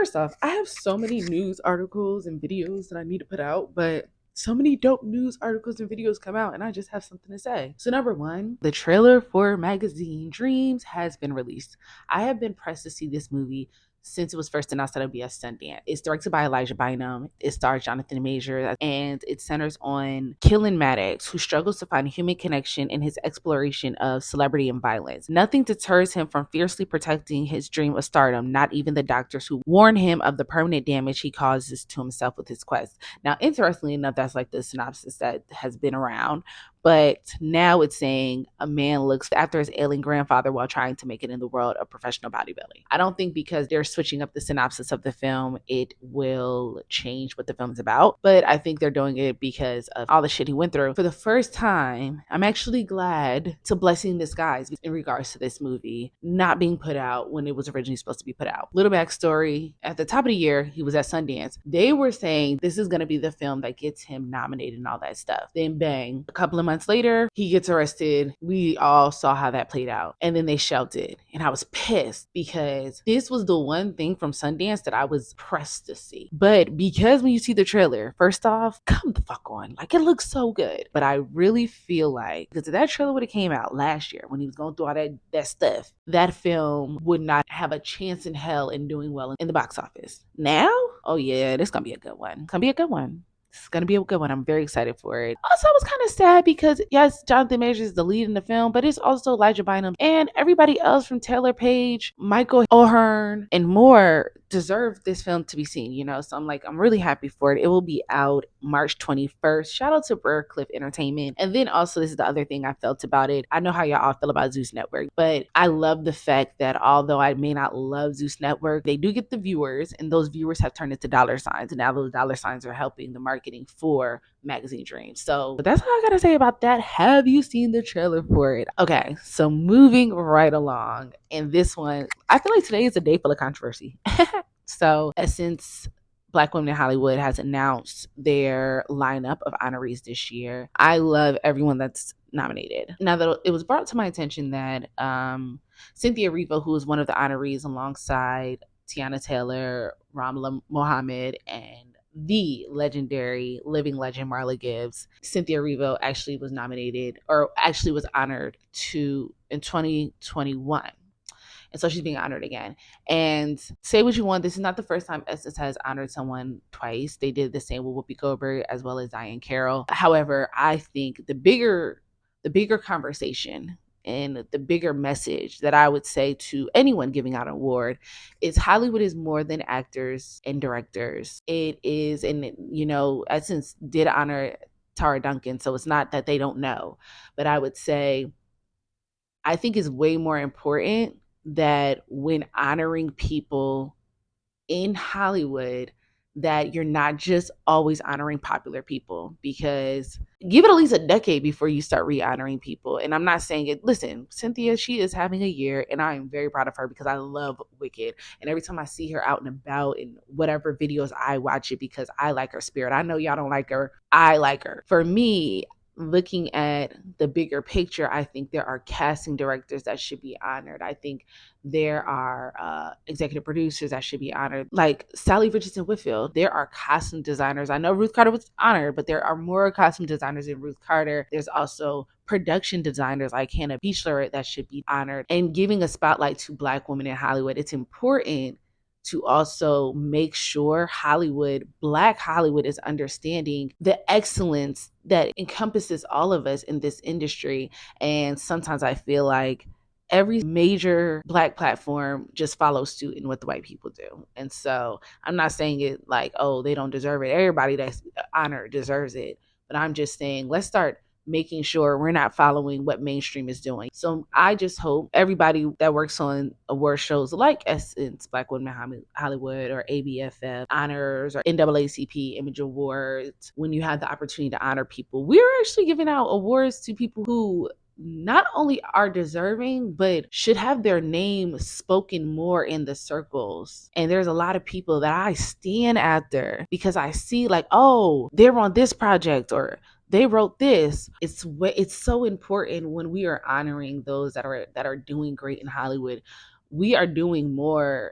First off, I have so many news articles and videos that I need to put out, but so many dope news articles and videos come out and I just have something to say. So number one, the trailer for Magazine Dreams has been released. I have been pressed to see this movie since it was first announced that it would be at Sundance. It's directed by Elijah Bynum. It stars Jonathan Majors, and it centers on Killen Maddox, who struggles to find human connection in his exploration of celebrity and violence. Nothing deters him from fiercely protecting his dream of stardom, not even the doctors who warn him of the permanent damage he causes to himself with his quest. Now, interestingly enough, that's like the synopsis that has been around. But now it's saying a man looks after his ailing grandfather while trying to make it in the world of professional bodybuilding. I don't think because they're switching up the synopsis of the film, it will change what the film's about. But I think they're doing it because of all the shit he went through. For the first time, I'm actually glad to blessing in disguise in regards to this movie not being put out when it was originally supposed to be put out. Little backstory, at the top of the year, he was at Sundance. They were saying this is going to be the film that gets him nominated and all that stuff. Then bang, a couple of months later, he gets arrested. We all saw how that played out. And then they shelved it. And I was pissed because this was the one thing from Sundance that I was pressed to see. But because when you see the trailer, first off, come the fuck on. Like, it looks so good. But I really feel like, because if that trailer would have came out last year when he was going through all that stuff, that film would not have a chance in hell in doing well in the box office. Now, oh yeah, this is going to be a good one. It's going to be a good one. It's going to be a good one. I'm very excited for it. Also, I was kind of sad because, yes, Jonathan Majors is the lead in the film, but it's also Elijah Bynum and everybody else from Taylor Page, Michael O'Hearn, and more deserve this film to be seen, you know? So I'm really happy for it. It will be out March 21st. Shout out to Briar Cliff Entertainment. And then also, this is the other thing I felt about it. I know how y'all all feel about Zeus Network, but I love the fact that although I may not love Zeus Network, they do get the viewers, and those viewers have turned into dollar signs. And now those dollar signs are helping the marketing for Magazine Dreams. So that's all I gotta say about that. Have you seen the trailer for it? Okay, so moving right along. And this one, I feel like today is a day full of controversy. So since Black Women in Hollywood has announced their lineup of honorees this year, I love everyone that's nominated. Now that it was brought to my attention that Cynthia Erivo, who is one of the honorees alongside Tiana Taylor, Ramla Mohammed, and the legendary living legend Marla Gibbs, Cynthia Erivo actually was nominated, or actually was honored in 2021. And so she's being honored again. And say what you want, this is not the first time Essence has honored someone twice. They did the same with Whoopi Goldberg as well as Diane Carroll. However, I think the bigger conversation and the bigger message that I would say to anyone giving out an award is Hollywood is more than actors and directors. It is, and you know, Essence did honor Tara Duncan, so it's not that they don't know. But I would say, I think it's way more important that when honoring people in Hollywood, that you're not just always honoring popular people, because give it at least a decade before you start re-honoring people. And I'm not saying it, listen, Cynthia, she is having a year and I am very proud of her because I love Wicked. And every time I see her out and about in whatever videos, I watch it because I like her spirit. I know y'all don't like her. I like her. For me, looking at the bigger picture, I think there are casting directors that should be honored. I think there are executive producers that should be honored, like Sally Richardson Whitfield. There are costume designers. I know Ruth Carter was honored, but there are more costume designers than Ruth Carter. There's also production designers like Hannah Beachler that should be honored. And giving a spotlight to Black women in Hollywood, it's important to also make sure Black Hollywood is understanding the excellence that encompasses all of us in this industry. And sometimes I feel like every major Black platform just follows suit in what the white people do. And so I'm not saying it like, oh, they don't deserve it. Everybody that's honored deserves it. But I'm just saying, let's start making sure we're not following what mainstream is doing. So I just hope everybody that works on award shows like Essence, Black Women in Hollywood, or ABFF Honors, or NAACP Image Awards, when you have the opportunity to honor people, we're actually giving out awards to people who not only are deserving, but should have their name spoken more in the circles. And there's a lot of people that I stand after because I see like, oh, they're on this project, or they wrote this. It's so important when we are honoring those that are doing great in Hollywood. We are doing more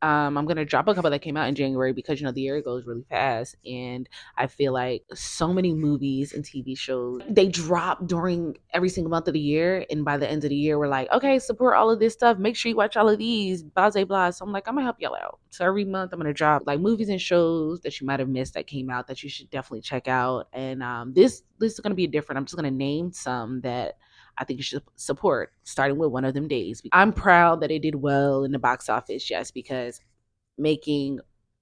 I'm gonna drop a couple that came out in January because the year goes really fast, and I feel like so many movies and TV shows they drop during every single month of the year, and by the end of the year, we're like, okay, support all of this stuff. Make sure you watch all of these, blah blah blah. So I'm like, I'm gonna help y'all out. So every month, I'm gonna drop like movies and shows that you might have missed that came out that you should definitely check out. And this list is gonna be different. I'm just gonna name some that I think you should support, starting with one of them days. I'm proud that it did well in the box office, yes, because making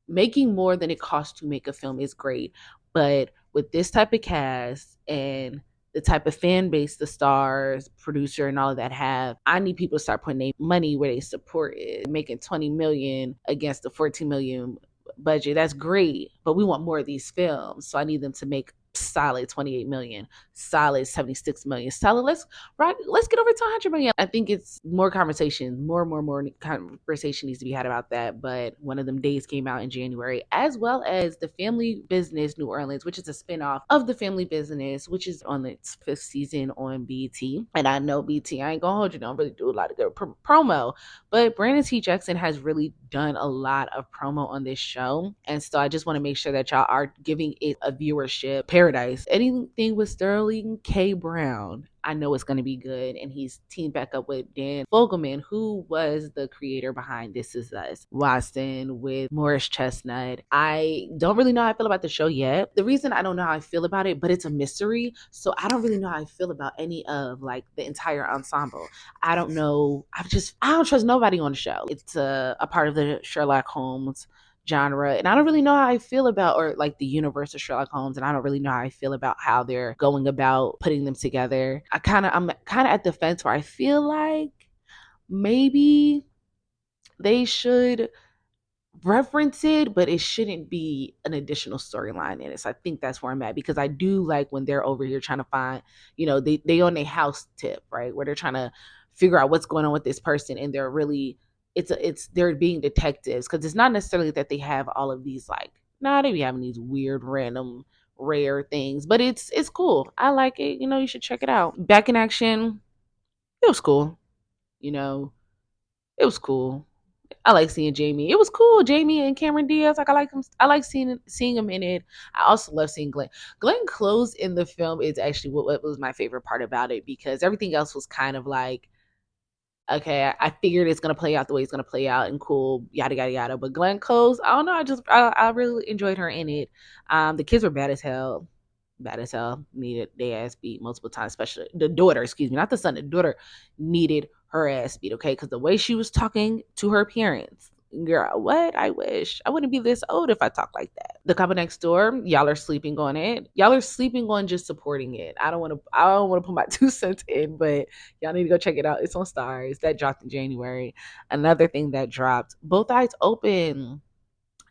making more than it costs to make a film is great. But with this type of cast and the type of fan base the stars, producer, and all of that have, I need people to start putting their money where they support is. Making 20 million against the 14 million budget, that's great, but we want more of these films. So I need them to make solid 28 million, solid 76 million, solid let's get over to 100 million. I think it's more conversation, more conversation needs to be had about that. But one of them days came out in January, as well as the Family Business New Orleans, which is a spinoff of the Family Business, which is on its 5th season on BT. And I know BT, I ain't gonna hold you, don't really do a lot of good promo, but Brandon T. Jackson has really done a lot of promo on this show. And so I just want to make sure that y'all are giving it a viewership paradise. Anything with Sterling K. Brown, I know it's going to be good. And he's teamed back up with Dan Fogelman, who was the creator behind This Is Us. Watson with Morris Chestnut. I don't really know how I feel about the show yet. The reason I don't know how I feel about it, but it's a mystery. So I don't really know how I feel about any of like the entire ensemble. I don't know. I don't trust nobody on the show. It's a part of the Sherlock Holmes genre, and I don't really know how I feel about, or like the universe of Sherlock Holmes, and I don't really know how I feel about how they're going about putting them together. I'm kind of at the fence where I feel like maybe they should reference it, but it shouldn't be an additional storyline in it. So I think that's where I'm at, because I do like when they're over here trying to find, they on a house tip, right? Where they're trying to figure out what's going on with this person, and they're really they're being detectives, because it's not necessarily that they have all of these like, they be having these weird random rare things, but it's cool. I like it. You should check it out. Back in Action, it was cool. It was cool. I like seeing Jamie. It was cool. Jamie and Cameron Diaz. Like I like him. I like seeing him in it. I also love seeing Glenn. Glenn Close in the film is actually what was my favorite part about it, because everything else was kind of like, okay, I figured it's gonna play out the way it's gonna play out, and cool, yada yada yada. But Glenn Close, I don't know. I really enjoyed her in it. The kids were bad as hell. Bad as hell. Needed their ass beat multiple times, especially the daughter, excuse me, not the son. The daughter needed her ass beat, okay? Because the way she was talking to her parents, girl, what? I wish I wouldn't be this old if I talk like that. The Couple Next Door, y'all are sleeping on it. Y'all are sleeping on just supporting it. I don't want to put my 2 cents in, but y'all need to go check it out. It's on Stars. That dropped in January. Another thing that dropped, Both Eyes Open.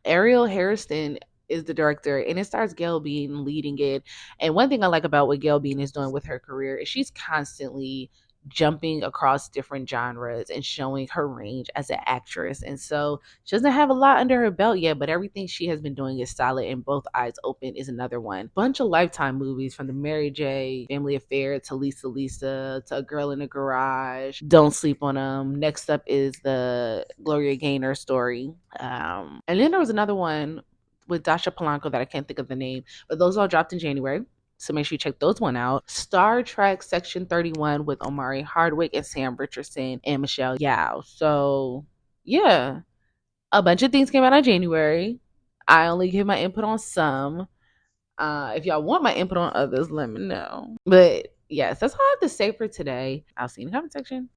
Ariel Harrison is the director, and it stars Gail Bean leading it. And one thing I like about what Gail Bean is doing with her career is she's constantly jumping across different genres and showing her range as an actress. And so she doesn't have a lot under her belt yet, but everything she has been doing is solid. And Both Eyes Open is another one. Bunch of Lifetime movies, from the Mary J. Family Affair to Lisa to A Girl in the Garage. Don't sleep on them. Next up is the Gloria Gaynor story. And then there was another one with Dasha Polanco that I can't think of the name, but those all dropped in January. So make sure you check those one out. Star Trek Section 31 with Omari Hardwick and Sam Richardson and Michelle Yao. So yeah, a bunch of things came out in January. I only give my input on some. If y'all want my input on others, let me know. But yes, that's all I have to say for today. I'll see you in the comment section.